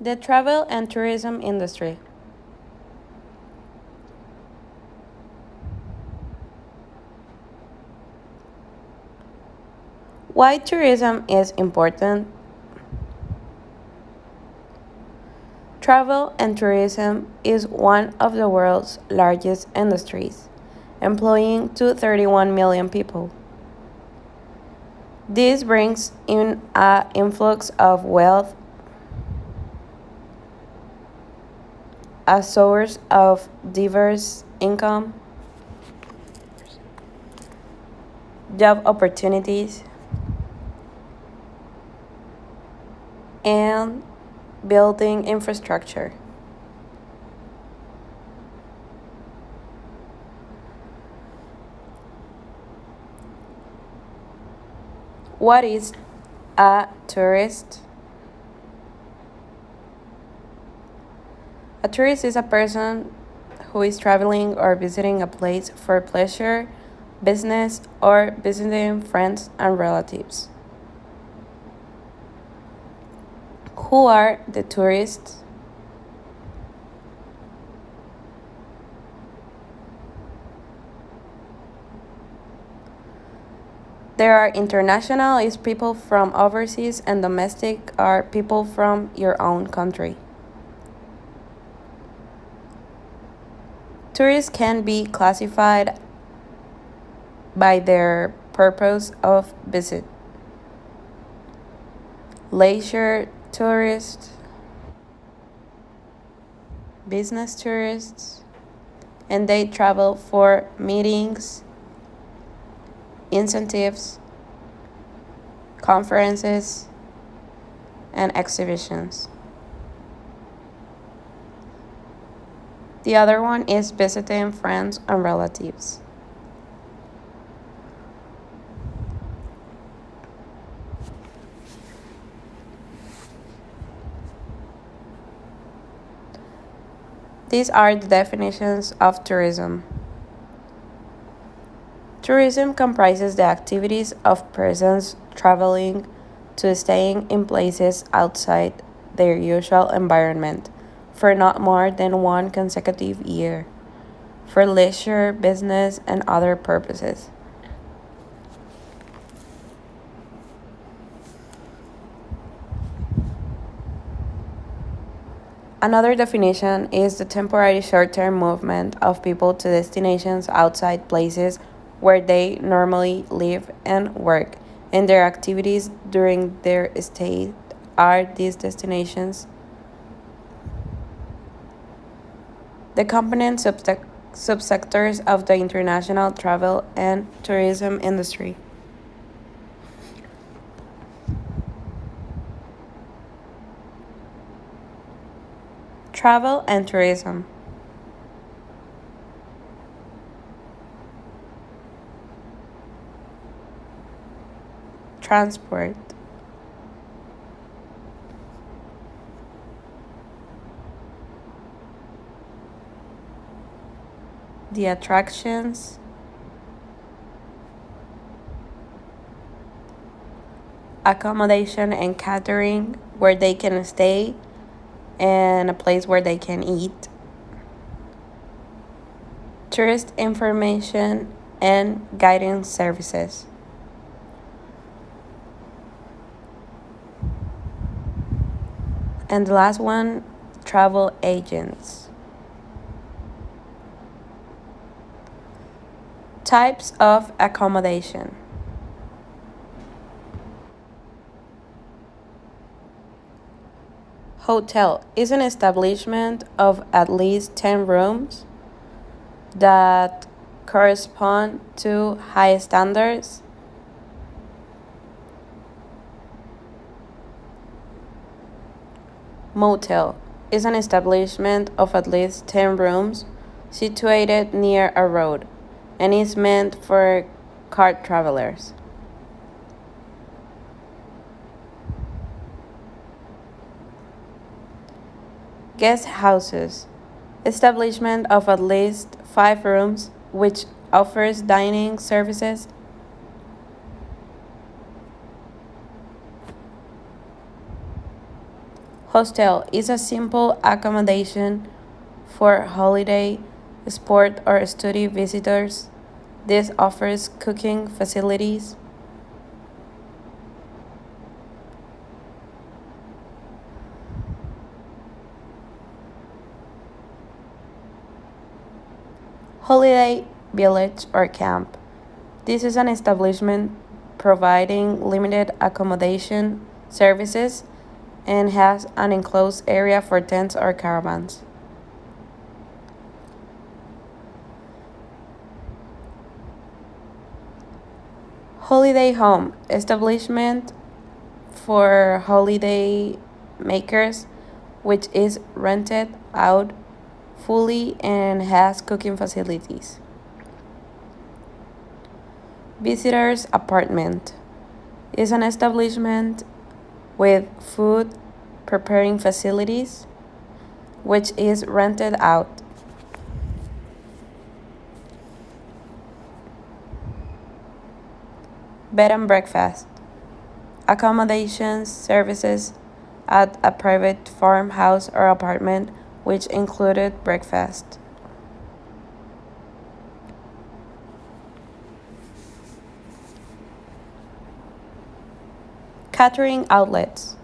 The travel and tourism industry. Why tourism is important? Travel and tourism is one of the world's largest industries, employing 231 million people. This brings in an influx of wealth, a source of diverse income, job opportunities, and building infrastructure. What is a tourist? A tourist is a person who is traveling or visiting a place for pleasure, business, or visiting friends and relatives. Who are the tourists? There are international is people from overseas and domestic are people from your own country. Tourists can be classified by their purpose of visit. Leisure tourists, business tourists, and they travel for meetings, incentives, conferences, and exhibitions. The other one is visiting friends and relatives. These are the definitions of tourism. Tourism comprises the activities of persons traveling to staying in places outside their usual environment for not more than one consecutive year, for leisure, business, and other purposes. Another definition is the temporary short term movement of people to destinations outside places where they normally live and work, and their activities during their stay are these destinations. The component subsectors of the international travel and tourism industry. Travel and tourism. Transport. The attractions. Accommodation and catering, where they can stay, and a place where they can eat. Tourist information and guidance services. And the last one, travel agents. Types of accommodation. Hotel is an establishment of at least 10 rooms that correspond to high standards. Motel is an establishment of at least 10 rooms situated near a road and is meant for car travelers. Guest houses, establishment of at least 5 rooms which offers dining services. Hostel is a simple accommodation for holiday, sport, or study visitors. This offers cooking facilities. Holiday village or camp. This is an establishment providing limited accommodation services and has an enclosed area for tents or caravans. Holiday home establishment for holiday makers, which is rented out fully and has cooking facilities. Visitors apartment is an establishment with food preparing facilities, which is rented out. Bed and breakfast accommodations services at a private farmhouse or apartment, which included breakfast. Catering outlets.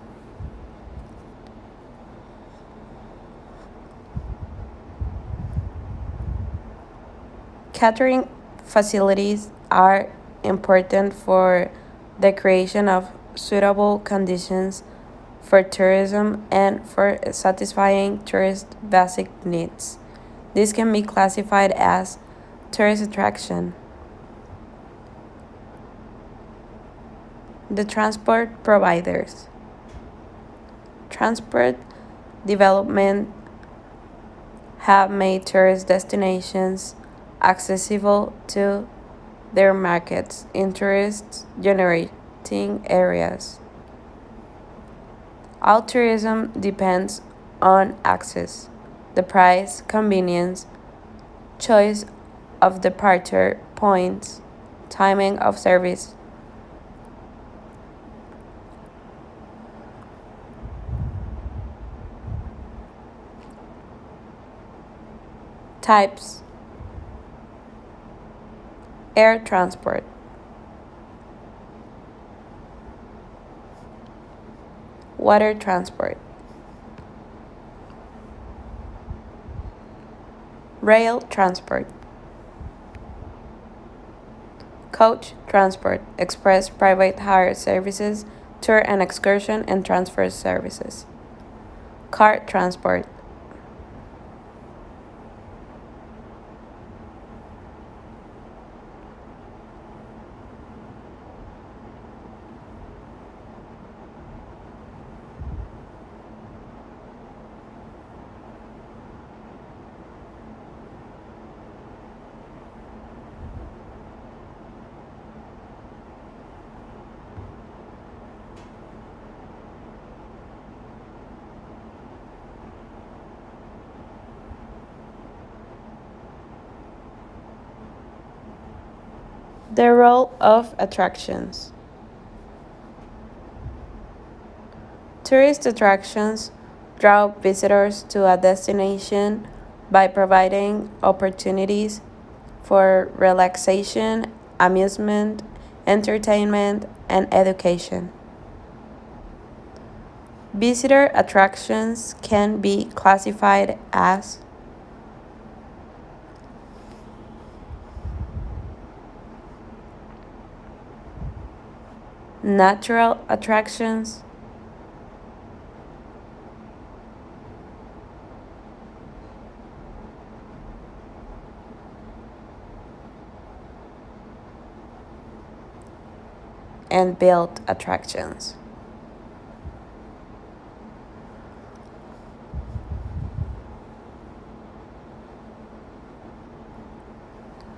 Catering facilities are important for the creation of suitable conditions for tourism and for satisfying tourist basic needs. This can be classified as tourist attraction. The transport providers. Transport development have made tourist destinations accessible to their markets in tourist generating areas. All tourism depends on access, the price, convenience, choice of departure points, timing of service. Types: air transport, water transport, rail transport, coach transport, express private hire services, tour and excursion and transfer services, car transport. The role of attractions. Tourist attractions draw visitors to a destination by providing opportunities for relaxation, amusement, entertainment, and education. Visitor attractions can be classified as natural attractions, and built attractions.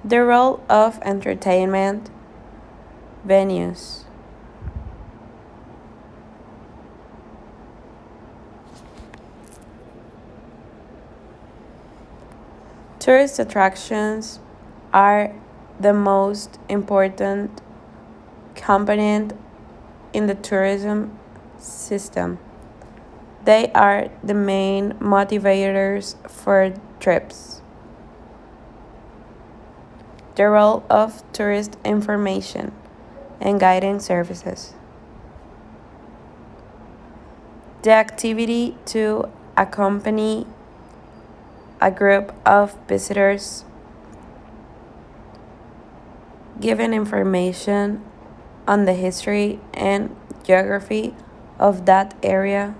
The role of entertainment venues. Tourist attractions are the most important component in the tourism system. They are the main motivators for trips. The role of tourist information and guiding services. The activity to accompany a group of visitors, giving information on the history and geography of that area.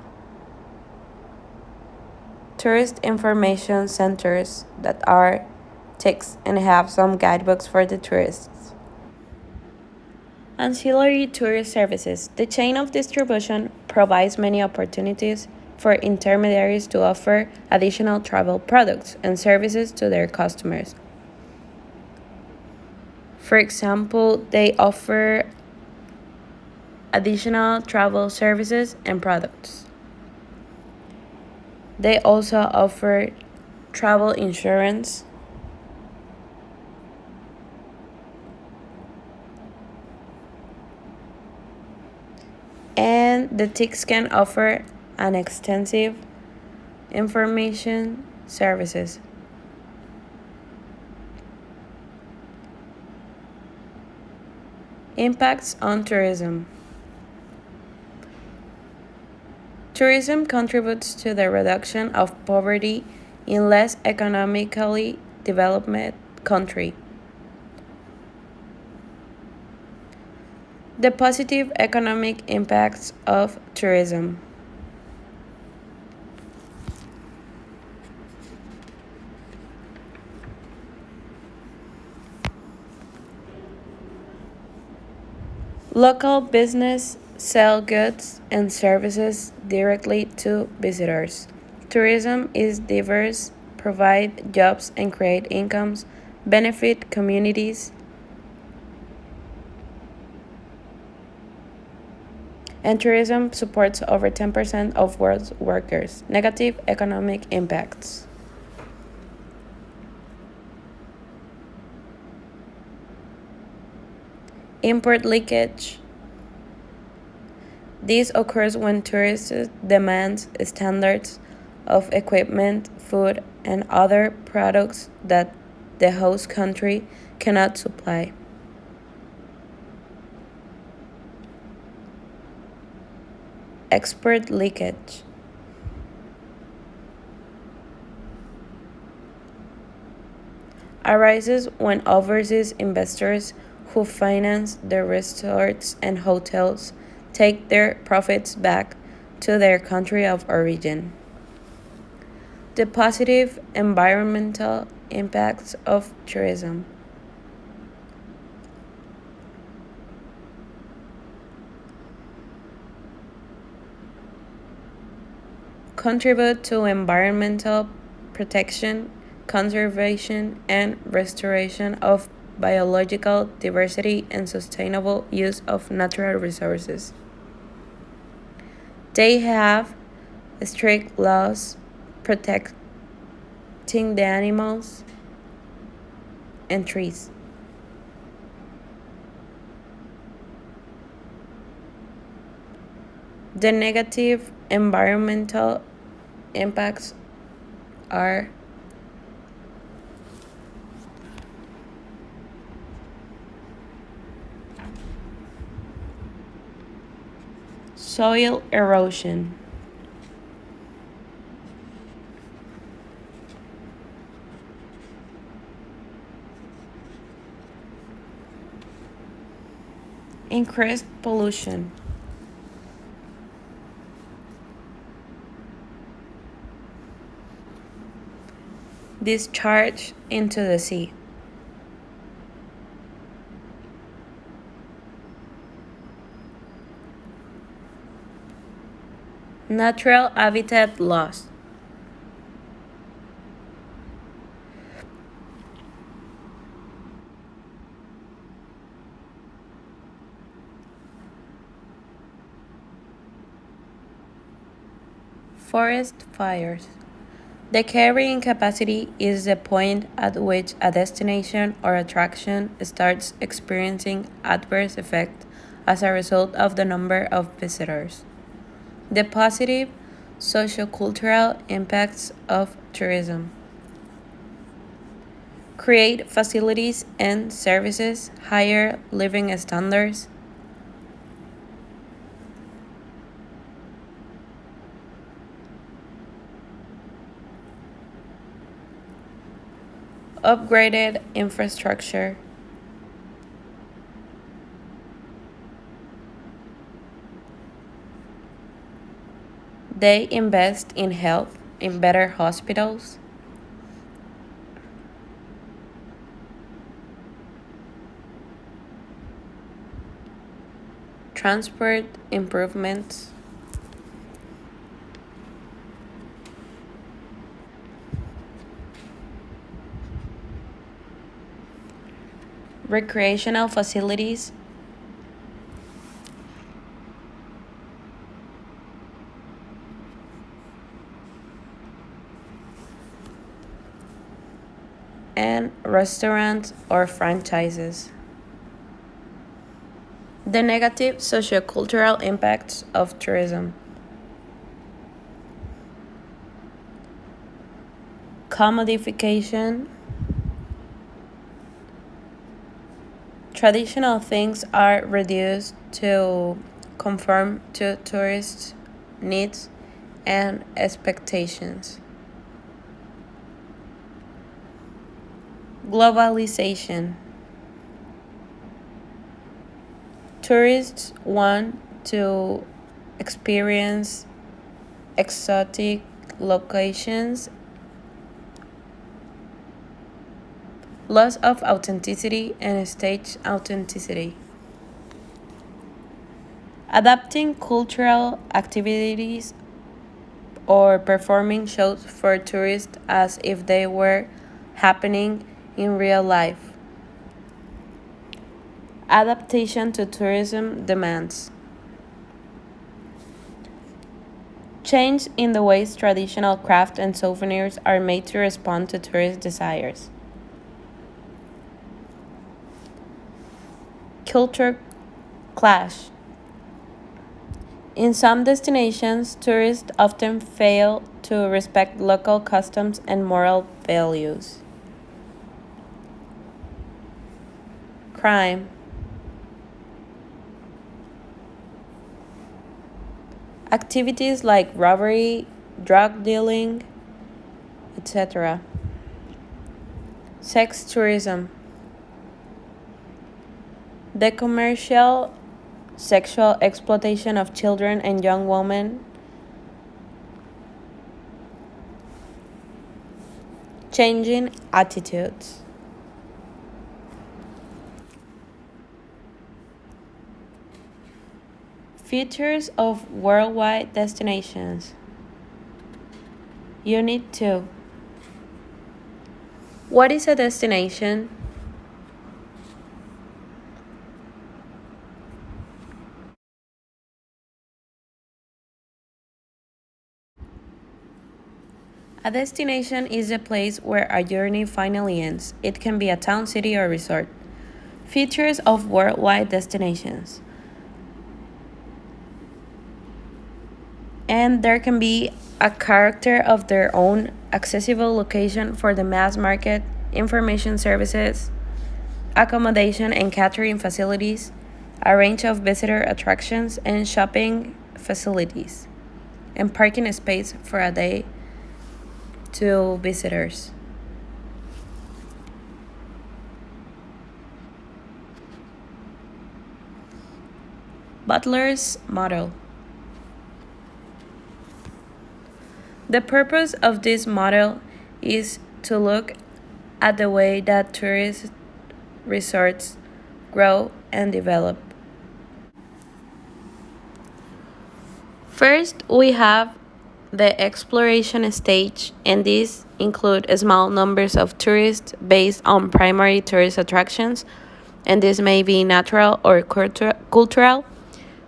Tourist information centers that are ticks and have some guidebooks for the tourists. Ancillary tourist services. The chain of distribution provides many opportunities for intermediaries to offer additional travel products and services to their customers. For example, they offer additional travel services and products. They also offer travel insurance, and the TICs can offer an extensive information services. Impacts on tourism. Tourism contributes to the reduction of poverty in less economically developed countries. The positive economic impacts of tourism. Local business sell goods and services directly to visitors. Tourism is diverse, provide jobs and create incomes, benefit communities, and tourism supports over 10% of world's workers. Negative economic impacts. Import leakage. This occurs when tourists demand standards of equipment, food, and other products that the host country cannot supply. Export leakage. Arises when overseas investors who finance the resorts and hotels take their profits back to their country of origin. The positive environmental impacts of tourism. Contribute to environmental protection, conservation, and restoration of biological diversity and sustainable use of natural resources. They have strict laws protecting the animals and trees. The negative environmental impacts are soil erosion, increased pollution, discharge into the sea, natural habitat loss, forest fires. The carrying capacity is the point at which a destination or attraction starts experiencing adverse effect as a result of the number of visitors. The positive Sociocultural impacts of tourism. Create facilities and services, higher living standards. Upgraded infrastructure. They invest in health, in better hospitals. Transport improvements. Recreational facilities. And restaurants or franchises. The negative sociocultural impacts of tourism. Commodification. Traditional things are reduced to conform to tourists' needs and expectations. Globalization. Tourists want to experience exotic locations. Loss of authenticity and stage authenticity. Adapting cultural activities or performing shows for tourists as if they were happening in real life. Adaptation to tourism demands. Change in the ways traditional craft and souvenirs are made to respond to tourist desires. Culture clash. In some destinations, tourists often fail to respect local customs and moral values. Crime. Activities like robbery, drug dealing, etc. Sex tourism. The commercial sexual exploitation of children and young women. Changing attitudes. Features of worldwide destinations. Unit 2. What is a destination? A destination is a place where a journey finally ends. It can be a town, city, or resort. Features of worldwide destinations. And there can be a character of their own, accessible location for the mass market, information services, accommodation and catering facilities, a range of visitor attractions and shopping facilities, and parking space for a day to visitors. Butler's model. The purpose of this model is to look at the way that tourist resorts grow and develop. First, we have the exploration stage, and these include small numbers of tourists based on primary tourist attractions, and this may be natural or cultural.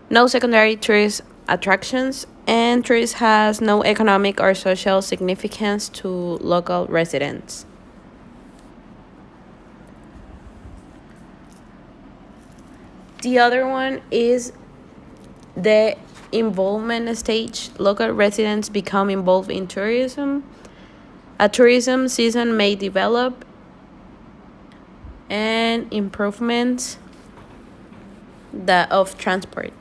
No secondary tourist attractions, and tourist has no economic or social significance to local residents. The other one is the involvement stage, local residents become involved in tourism. A tourism season may develop, and improvements of transport.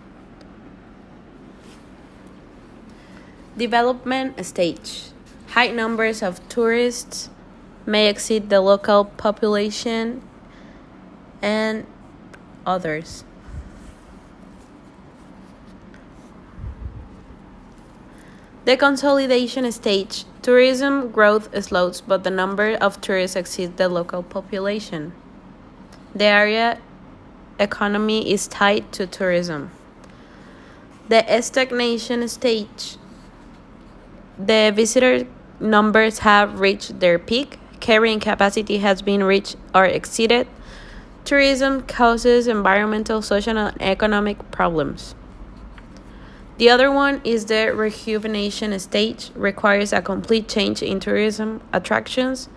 Development stage. High numbers of tourists may exceed the local population and others. The consolidation stage. Tourism growth slows, but the number of tourists exceeds the local population. The area economy is tied to tourism. The stagnation stage. The visitor numbers have reached their peak, carrying capacity has been reached or exceeded. Tourism causes environmental, social, and economic problems. The other one is the rejuvenation stage, requires a complete change in tourism attractions.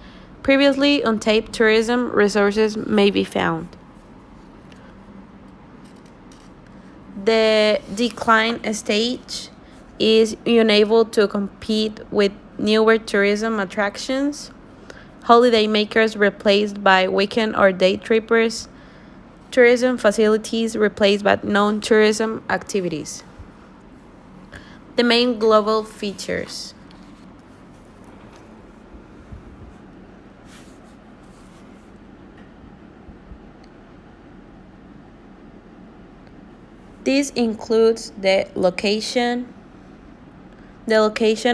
Previously untapped tourism resources may be found. The decline stage is unable to compete with newer tourism attractions. Holidaymakers replaced by weekend or day trippers. Tourism facilities replaced by non-tourism activities. The main global features. This includes the location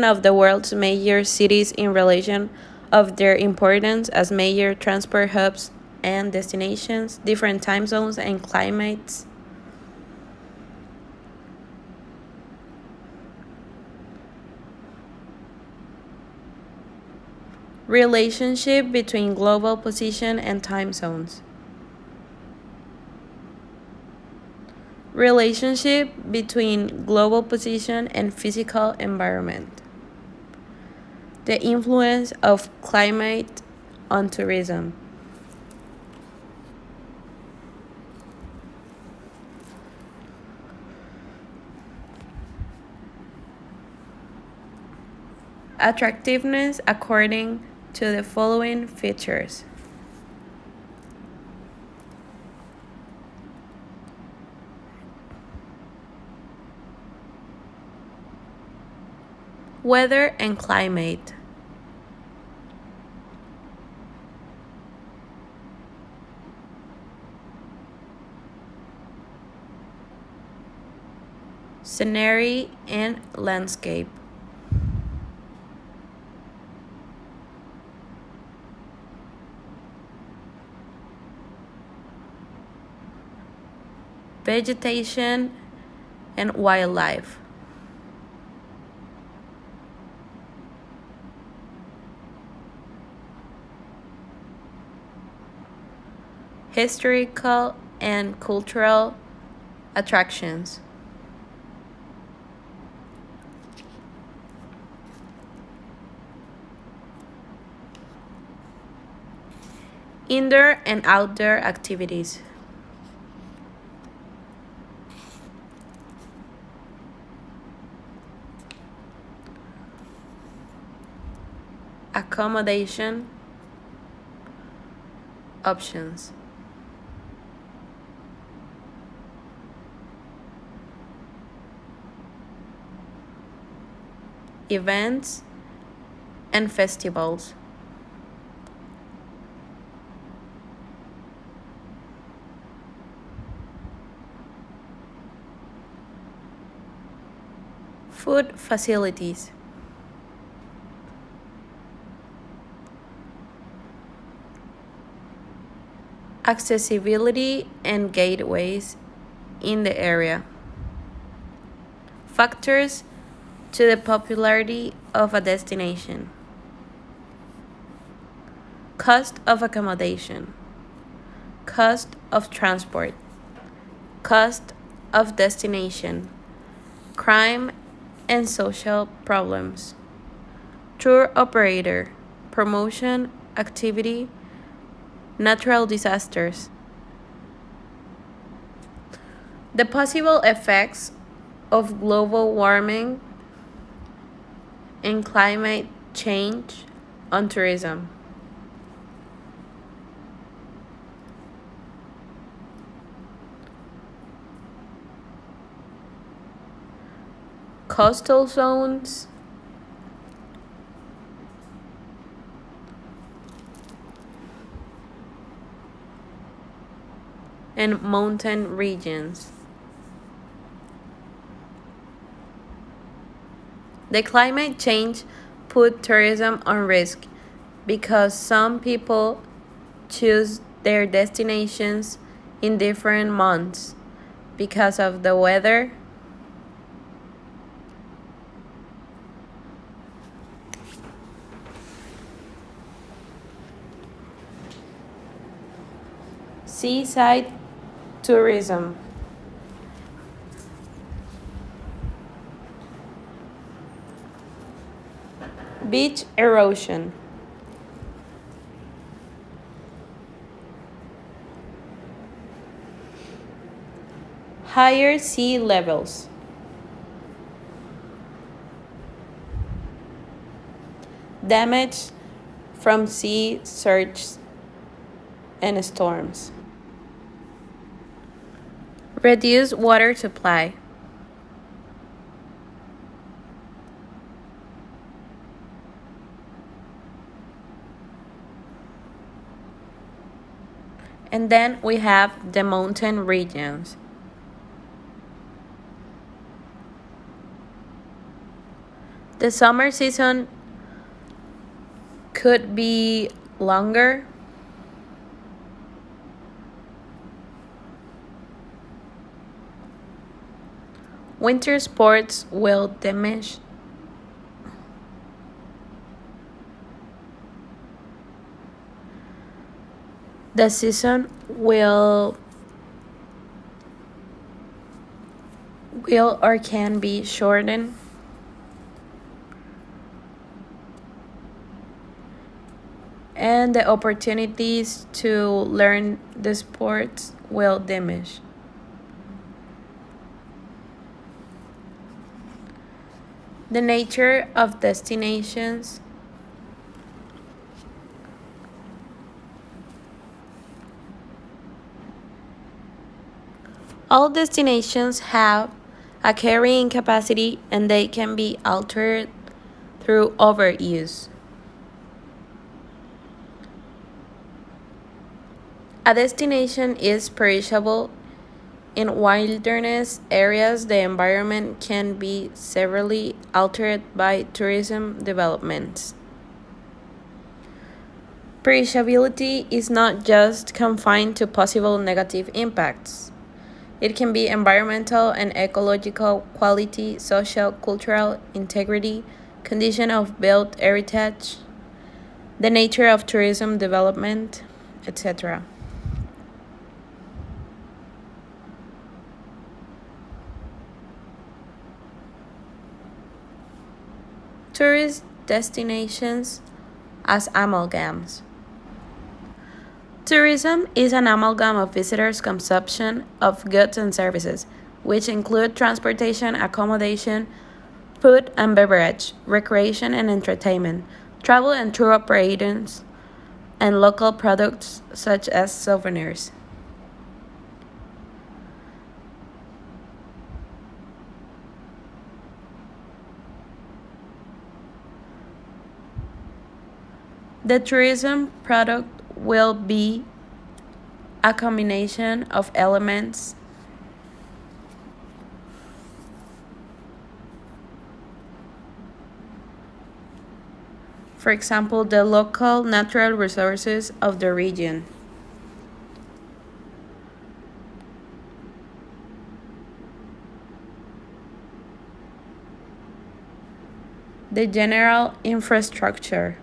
of the world's major cities in relation of their importance as major transport hubs and destinations, different time zones and climates. Relationship between global position and time zones. Relationship between global position and physical environment. The influence of climate on tourism. Attractiveness according to the following features. Weather and climate. Scenery and landscape. Vegetation and wildlife. Historical and cultural attractions. Indoor and outdoor activities. Accommodation options. Events and festivals. Food facilities. Accessibility and gateways in the area. Factors to the popularity of a destination. Cost of accommodation. Cost of transport. Cost of destination. Crime and social problems. Tour operator. Promotion, activity, natural disasters. The possible effects of global warming and climate change on tourism. Coastal zones and mountain regions. The climate change put tourism on risk because some people choose their destinations in different months because of the weather, seaside tourism, beach erosion, higher sea levels, damage from sea surge and storms, reduced water supply, and then we have the mountain regions. The summer season could be longer. Winter sports will diminish. The season will or can be shortened. And the opportunities to learn the sports will diminish. The nature of destinations all destinations have a carrying capacity and they can be altered through overuse. A destination is perishable. In wilderness areas, the environment can be severely altered by tourism developments. Perishability is not just confined to possible negative impacts. It can be environmental and ecological quality, social, cultural integrity, condition of built heritage, the nature of tourism development, etc. Tourist destinations as amalgams. Tourism is an amalgam of visitors' consumption of goods and services, which include transportation, accommodation, food and beverage, recreation and entertainment, travel and tour operations, and local products such as souvenirs. The tourism product will be a combination of elements. For example, the local natural resources of the region. The general infrastructure.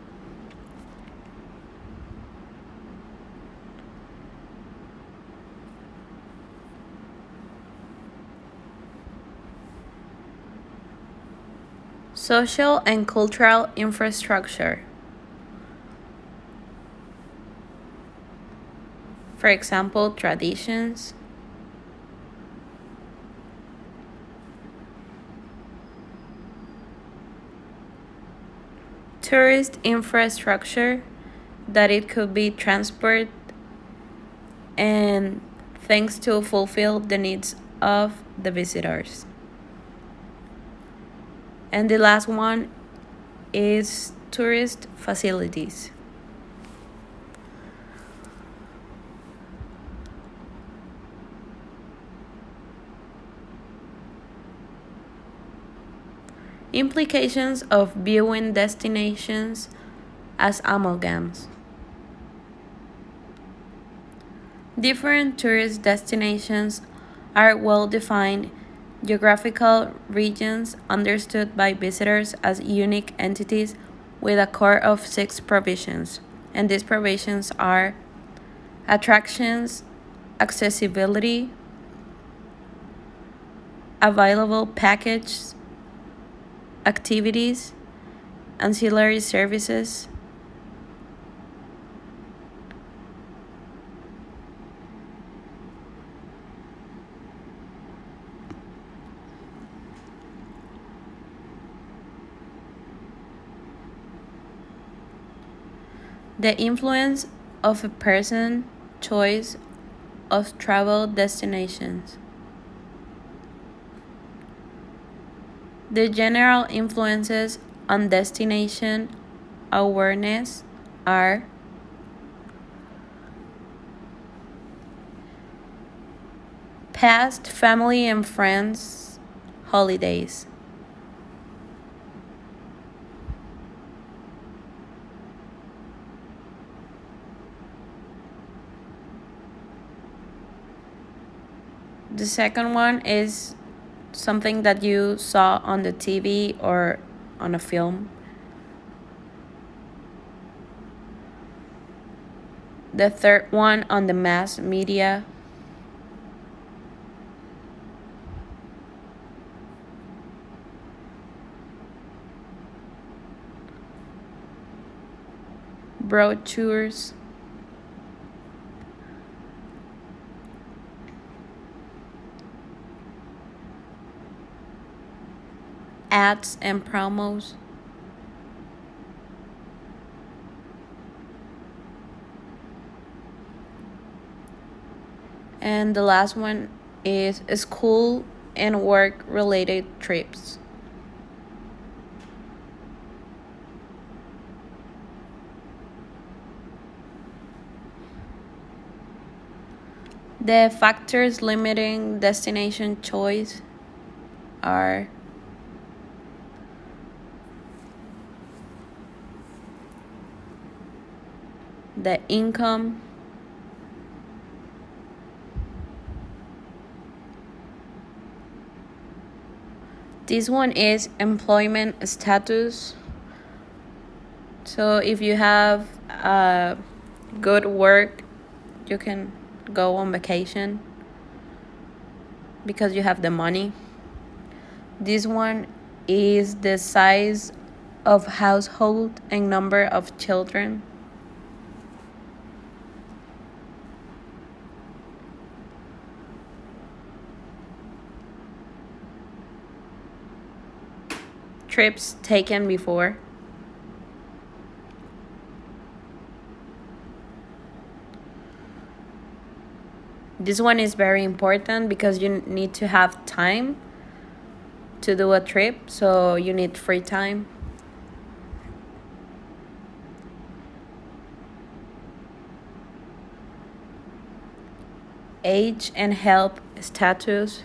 Social and cultural infrastructure. For example, traditions, Tourist infrastructure, that it could be transport and things to fulfill the needs of the visitors. And the last one is tourist facilities. Implications of viewing destinations as amalgams. Different tourist destinations are well defined geographical regions understood by visitors as unique entities with a core of six provisions. And these provisions are attractions, accessibility, available package, activities, ancillary services, the influence of a person choice of travel destinations. The general influences on destination awareness are past family and friends holidays, the second one is something that you saw on the TV or on a film. The third one on the mass media. Brochures. Ads and promos. And the last one is school and work related trips. The factors limiting destination choice are the income, this one is employment status. So if you have good work, you can go on vacation because you have the money. This one is the size of household and number of children. Trips taken before. This one is very important because you need to have time to do a trip, so you need free time. Age and health status.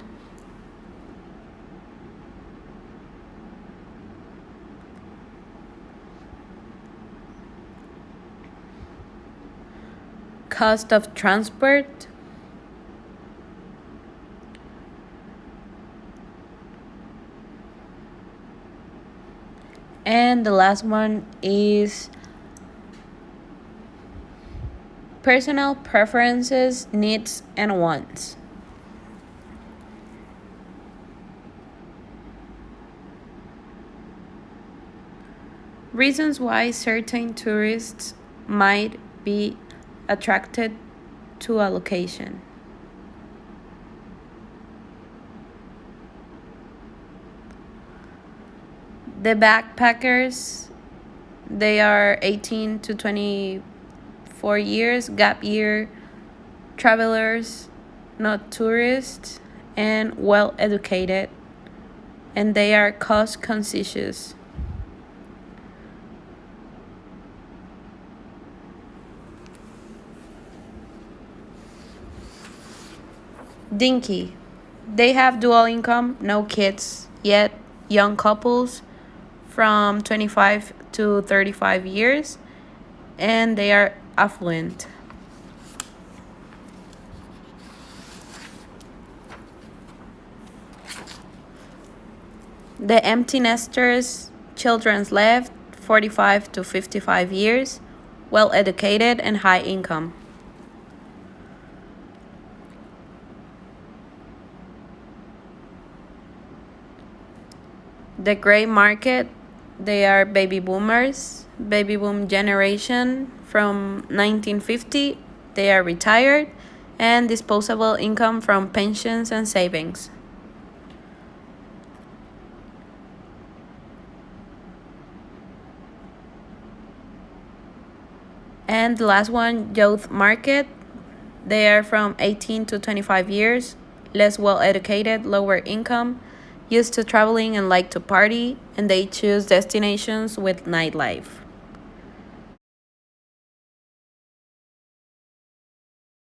Cost of transport. And the last one is personal preferences, needs, and wants. Reasons why certain tourists might be attracted to a location. The backpackers They are 18 to 24 years, gap year travelers, not tourists, and well educated, and they are cost conscious. Dinky. They have dual income, no kids yet, young couples from 25 to 35 years, and they are affluent. The empty nesters, children's left, 45 to 55 years, well educated and high income. The gray market, they are baby boomers, baby boom generation from 1950, they are retired, and disposable income from pensions and savings. And the last one, youth market, they are from 18 to 25 years, less well educated, lower income, used to traveling and like to party, and they choose destinations with nightlife.